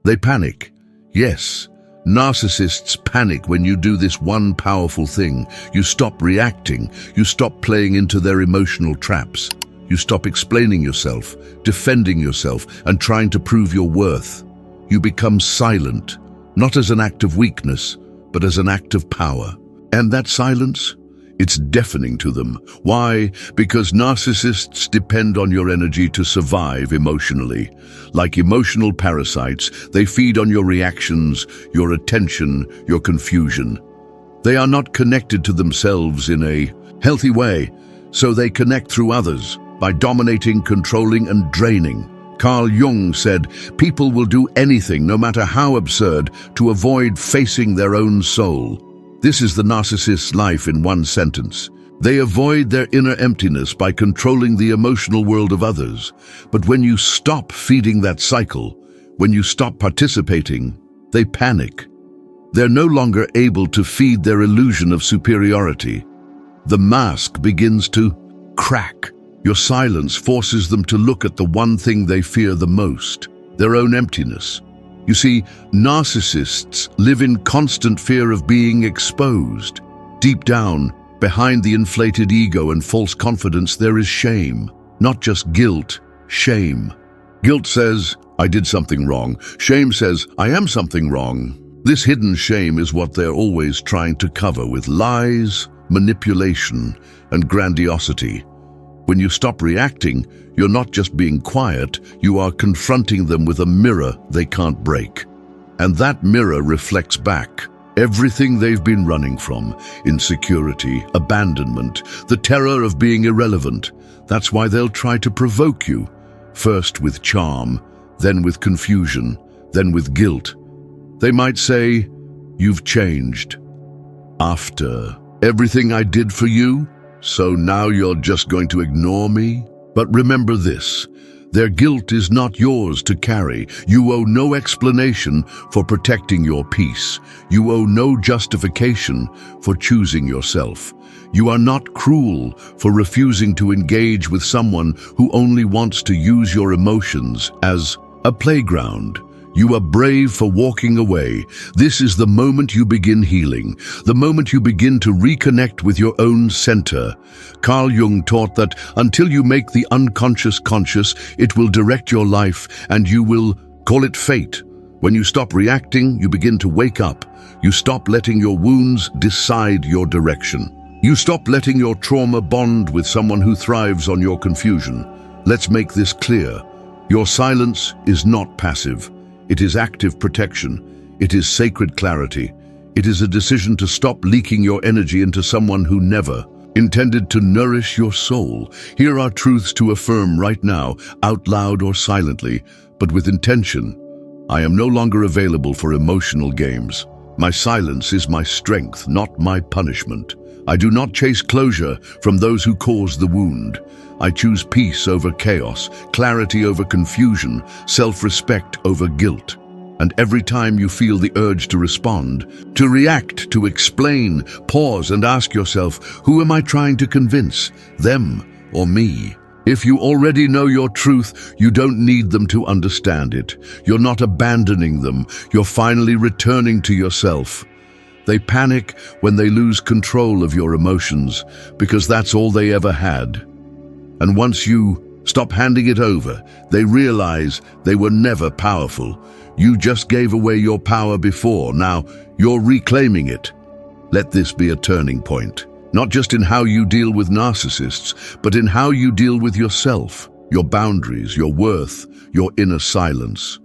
They panic. Yes, narcissists panic when you do this one powerful thing. You stop reacting. You stop playing into their emotional traps. You stop explaining yourself, defending yourself, and trying to prove your worth. You become silent, not as an act of weakness, but as an act of power. And that silence? It's deafening to them. Why? Because narcissists depend on your energy to survive emotionally. Like emotional parasites, they feed on your reactions, your attention, your confusion. They are not connected to themselves in a healthy way, so they connect through others by dominating, controlling, and draining. Carl Jung said, people will do anything, no matter how absurd, to avoid facing their own soul. This is the narcissist's life in one sentence. They avoid their inner emptiness by controlling the emotional world of others. But when you stop feeding that cycle, when you stop participating, they panic. They're no longer able to feed their illusion of superiority. The mask begins to crack. Your silence forces them to look at the one thing they fear the most, their own emptiness. You see, narcissists live in constant fear of being exposed. Deep down, behind the inflated ego and false confidence, there is shame. Not just guilt, shame. Guilt says, I did something wrong. Shame says, I am something wrong. This hidden shame is what they're always trying to cover with lies, manipulation, and grandiosity. When you stop reacting, you're not just being quiet, you are confronting them with a mirror they can't break. And that mirror reflects back everything they've been running from: insecurity, abandonment, the terror of being irrelevant. That's why they'll try to provoke you, first with charm, then with confusion, then with guilt. They might say, you've changed. After everything I did for you, so now you're just going to ignore me? But remember this, their guilt is not yours to carry. You owe no explanation for protecting your peace. You owe no justification for choosing yourself. You are not cruel for refusing to engage with someone who only wants to use your emotions as a playground. You are brave for walking away. This is the moment you begin healing, the moment you begin to reconnect with your own center. Carl Jung taught that until you make the unconscious conscious, it will direct your life, and you will call it fate. When you stop reacting, you begin to wake up. You stop letting your wounds decide your direction. You stop letting your trauma bond with someone who thrives on your confusion. Let's make this clear. Your silence is not passive. It is active protection. It is sacred clarity. It is a decision to stop leaking your energy into someone who never intended to nourish your soul. Here are truths to affirm right now, out loud or silently, but with intention. I am no longer available for emotional games. My silence is my strength, not my punishment. I do not chase closure from those who cause the wound. I choose peace over chaos, clarity over confusion, self-respect over guilt. And every time you feel the urge to respond, to react, to explain, pause and ask yourself, who am I trying to convince, them or me? If you already know your truth, you don't need them to understand it. You're not abandoning them. You're finally returning to yourself. They panic when they lose control of your emotions, because that's all they ever had. And once you stop handing it over, they realize they were never powerful. You just gave away your power before. Now you're reclaiming it. Let this be a turning point, not just in how you deal with narcissists, but in how you deal with yourself, your boundaries, your worth, your inner silence.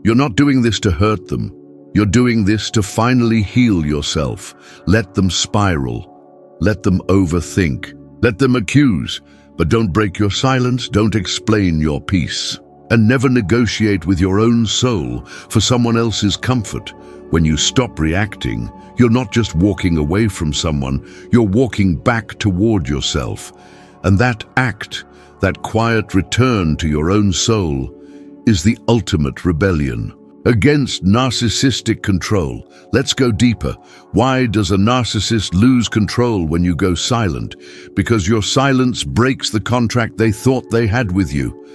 You're not doing this to hurt them. You're doing this to finally heal yourself. Let them spiral. Let them overthink. Let them accuse. But don't break your silence, don't explain your peace. And never negotiate with your own soul for someone else's comfort. When you stop reacting, you're not just walking away from someone, you're walking back toward yourself. And that act, that quiet return to your own soul, is the ultimate rebellion against narcissistic control. Let's go deeper. Why does a narcissist lose control when you go silent? Because your silence breaks the contract they thought they had with you.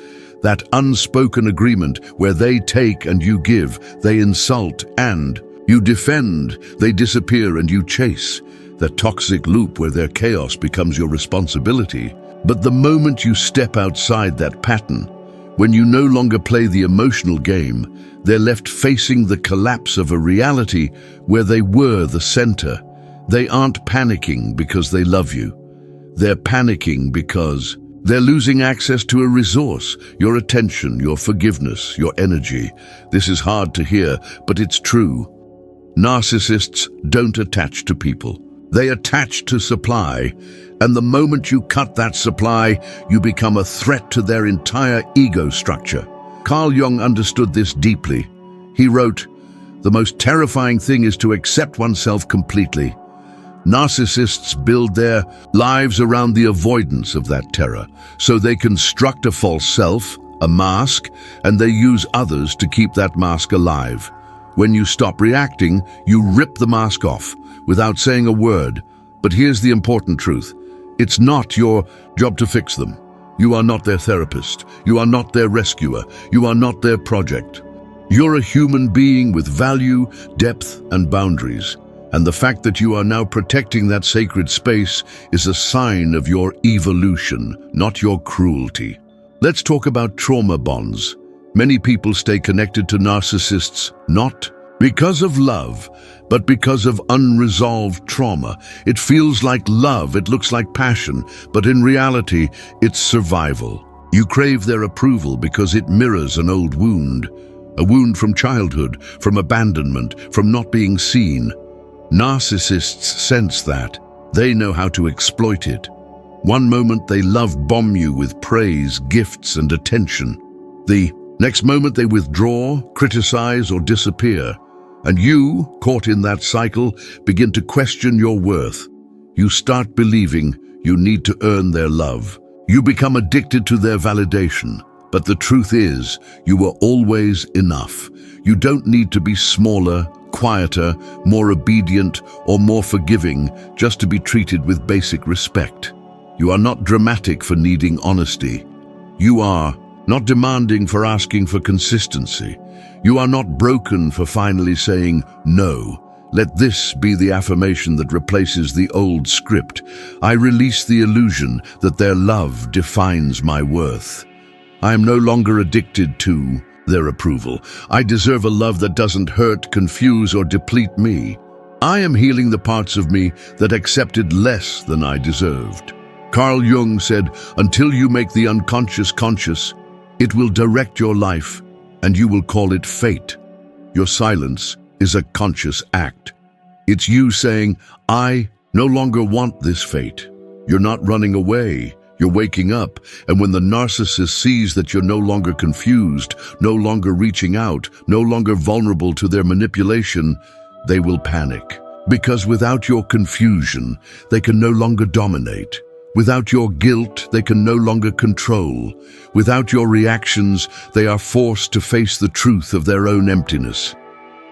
that unspoken agreement where they take and you give, they insult and you defend, they disappear and you chase. That toxic loop where their chaos becomes your responsibility. But the moment you step outside that pattern, when you no longer play the emotional game, they're left facing the collapse of a reality where they were the center. They aren't panicking because they love you. They're panicking because they're losing access to a resource, your attention, your forgiveness, your energy. This is hard to hear, but it's true. Narcissists don't attach to people. They attach to supply, and the moment you cut that supply, you become a threat to their entire ego structure. Carl Jung understood this deeply. He wrote, "The most terrifying thing is to accept oneself completely." Narcissists build their lives around the avoidance of that terror, so they construct a false self, a mask, and they use others to keep that mask alive. When you stop reacting, you rip the mask off without saying a word. But here's the important truth. It's not your job to fix them. You are not their therapist. You are not their rescuer. You are not their project. You're a human being with value, depth, and boundaries. And the fact that you are now protecting that sacred space is a sign of your evolution, not your cruelty. Let's talk about trauma bonds. Many people stay connected to narcissists not because of love, but because of unresolved trauma. It feels like love, it looks like passion, but in reality, it's survival. You crave their approval because it mirrors an old wound, a wound from childhood, from abandonment, from not being seen. Narcissists sense that. They know how to exploit it. One moment they love bomb you with praise, gifts, and attention. The next moment they withdraw, criticize, or disappear. And you, caught in that cycle, begin to question your worth. You start believing you need to earn their love. You become addicted to their validation. But the truth is, you were always enough. You don't need to be smaller, quieter, more obedient, or more forgiving just to be treated with basic respect. You are not dramatic for needing honesty. You are not demanding for asking for consistency. You are not broken for finally saying no. Let this be the affirmation that replaces the old script. I release the illusion that their love defines my worth. I am no longer addicted to their approval. I deserve a love that doesn't hurt, confuse, or deplete me. I am healing the parts of me that accepted less than I deserved. Carl Jung said, "Until you make the unconscious conscious, it will direct your life, and you will call it fate." Your silence is a conscious act. It's you saying, "I no longer want this fate." You're not running away. You're waking up, and when the narcissist sees that you're no longer confused, no longer reaching out, no longer vulnerable to their manipulation, they will panic. Because without your confusion, they can no longer dominate. Without your guilt, they can no longer control. Without your reactions, they are forced to face the truth of their own emptiness.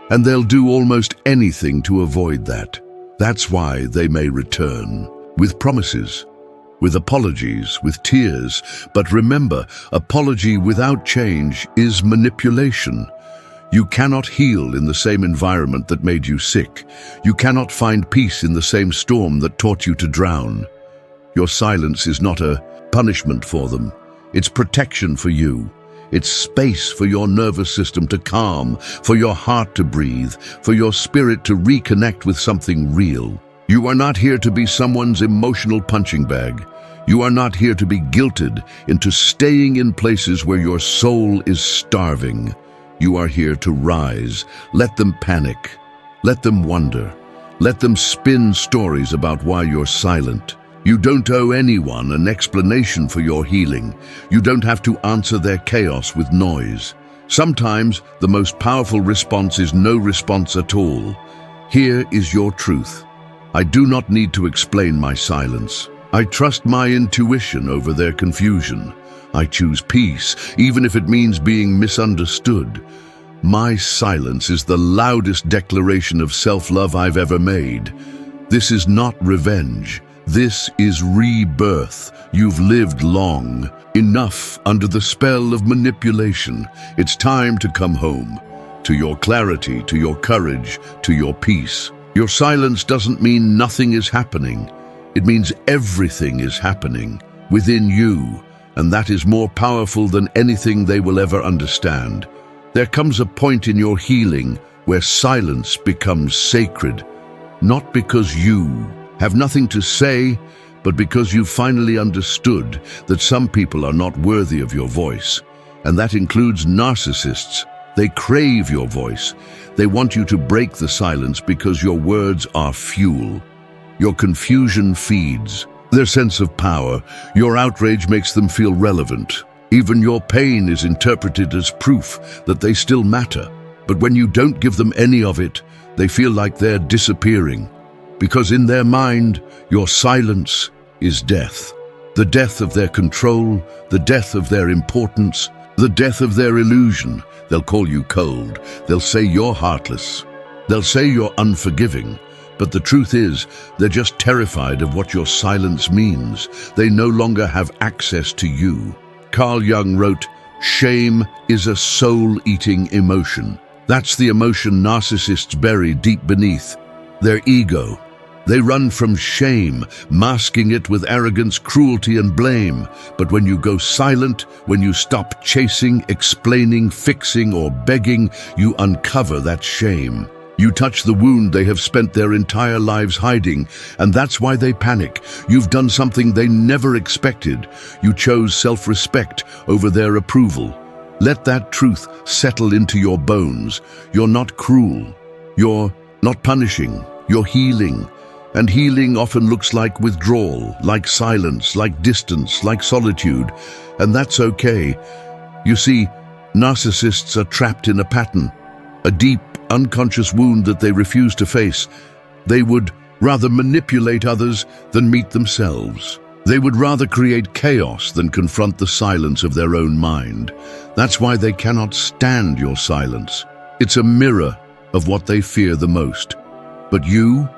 And they'll do almost anything to avoid that. That's why they may return, with promises, with apologies, with tears. But remember, apology without change is manipulation. You cannot heal in the same environment that made you sick. You cannot find peace in the same storm that taught you to drown. Your silence is not a punishment for them. It's protection for you. It's space for your nervous system to calm, for your heart to breathe, for your spirit to reconnect with something real. You are not here to be someone's emotional punching bag. You are not here to be guilted into staying in places where your soul is starving. You are here to rise. Let them panic. Let them wonder. Let them spin stories about why you're silent. You don't owe anyone an explanation for your healing. You don't have to answer their chaos with noise. Sometimes the most powerful response is no response at all. Here is your truth. I do not need to explain my silence. I trust my intuition over their confusion. I choose peace, even if it means being misunderstood. My silence is the loudest declaration of self-love I've ever made. This is not revenge. This is rebirth. You've lived long. Enough under the spell of manipulation. It's time to come home. To your clarity, to your courage, to your peace. Your silence doesn't mean nothing is happening. It means everything is happening within you, and that is more powerful than anything they will ever understand. There comes a point in your healing where silence becomes sacred, not because you have nothing to say, but because you finally understood that some people are not worthy of your voice. And that includes narcissists. They crave your voice. They want you to break the silence because your words are fuel. Your confusion feeds their sense of power. Your outrage makes them feel relevant. Even your pain is interpreted as proof that they still matter. But when you don't give them any of it, they feel like they're disappearing. Because in their mind, your silence is death. The death of their control, the death of their importance, the death of their illusion. They'll call you cold. They'll say you're heartless. They'll say you're unforgiving. But the truth is, they're just terrified of what your silence means. They no longer have access to you. Carl Jung wrote, "Shame is a soul-eating emotion." That's the emotion narcissists bury deep beneath their ego. They run from shame, masking it with arrogance, cruelty, and blame. But when you go silent, when you stop chasing, explaining, fixing, or begging, you uncover that shame. You touch the wound they have spent their entire lives hiding, and that's why they panic. You've done something they never expected. You chose self-respect over their approval. Let that truth settle into your bones. You're not cruel. You're not punishing. You're healing. And healing often looks like withdrawal, like silence, like distance, like solitude. And that's okay. You see, narcissists are trapped in a pattern, a deep, unconscious wound that they refuse to face. They would rather manipulate others than meet themselves. They would rather create chaos than confront the silence of their own mind. That's why they cannot stand your silence. It's a mirror of what they fear the most. But you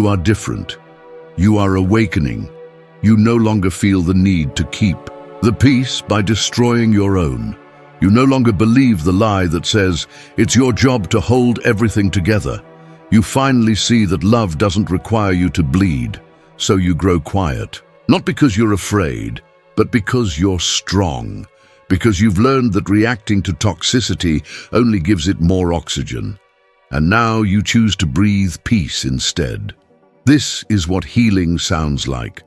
are different. You are awakening. You no longer feel the need to keep the peace by destroying your own. You no longer believe the lie that says it's your job to hold everything together. You finally see that love doesn't require you to bleed, so you grow quiet. Not because you're afraid, but because you're strong. Because you've learned that reacting to toxicity only gives it more oxygen. And now you choose to breathe peace instead. This is what healing sounds like.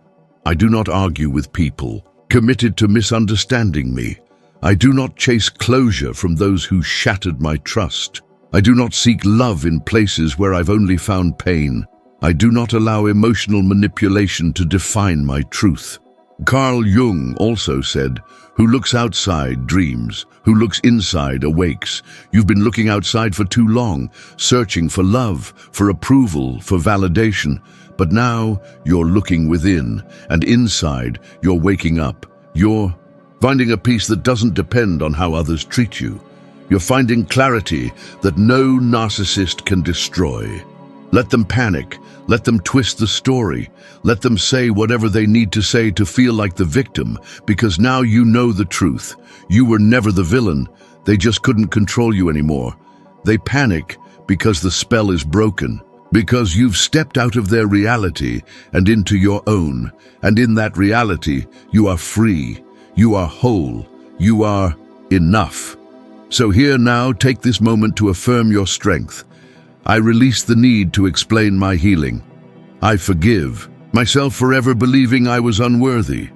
I do not argue with people committed to misunderstanding me. I do not chase closure from those who shattered my trust. I do not seek love in places where I've only found pain. I do not allow emotional manipulation to define my truth. Carl Jung also said, "Who looks outside dreams, who looks inside awakes." You've been looking outside for too long, searching for love, for approval, for validation. But now you're looking within, and inside you're waking up. You're finding a peace that doesn't depend on how others treat you. You're finding clarity that no narcissist can destroy. Let them panic. Let them twist the story. Let them say whatever they need to say to feel like the victim, because now you know the truth. You were never the villain. They just couldn't control you anymore. They panic because the spell is broken, because you've stepped out of their reality and into your own. And in that reality, you are free. You are whole. You are enough. So here now, take this moment to affirm your strength. I release the need to explain my healing. I forgive myself for ever believing I was unworthy.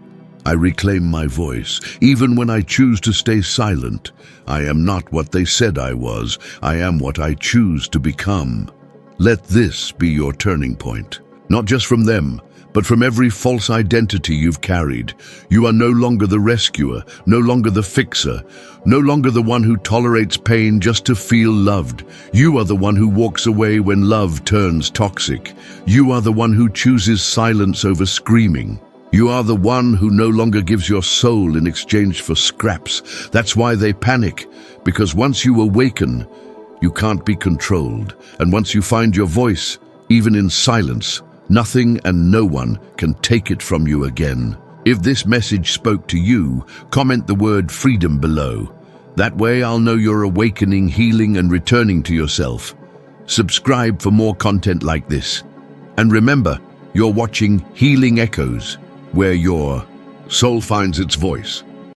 I reclaim my voice, even when I choose to stay silent. I am not what they said I was. I am what I choose to become. Let this be your turning point, not just from them, but from every false identity you've carried. You are no longer the rescuer, no longer the fixer, no longer the one who tolerates pain just to feel loved. You are the one who walks away when love turns toxic. You are the one who chooses silence over screaming. You are the one who no longer gives your soul in exchange for scraps. That's why they panic, because once you awaken, you can't be controlled. And once you find your voice, even in silence, Nothing and no one can take it from you again. If this message spoke to you, comment the word freedom below. That way I'll know you're awakening, healing, and returning to yourself. Subscribe for more content like this. And remember, you're watching Healing Echoes, where your soul finds its voice.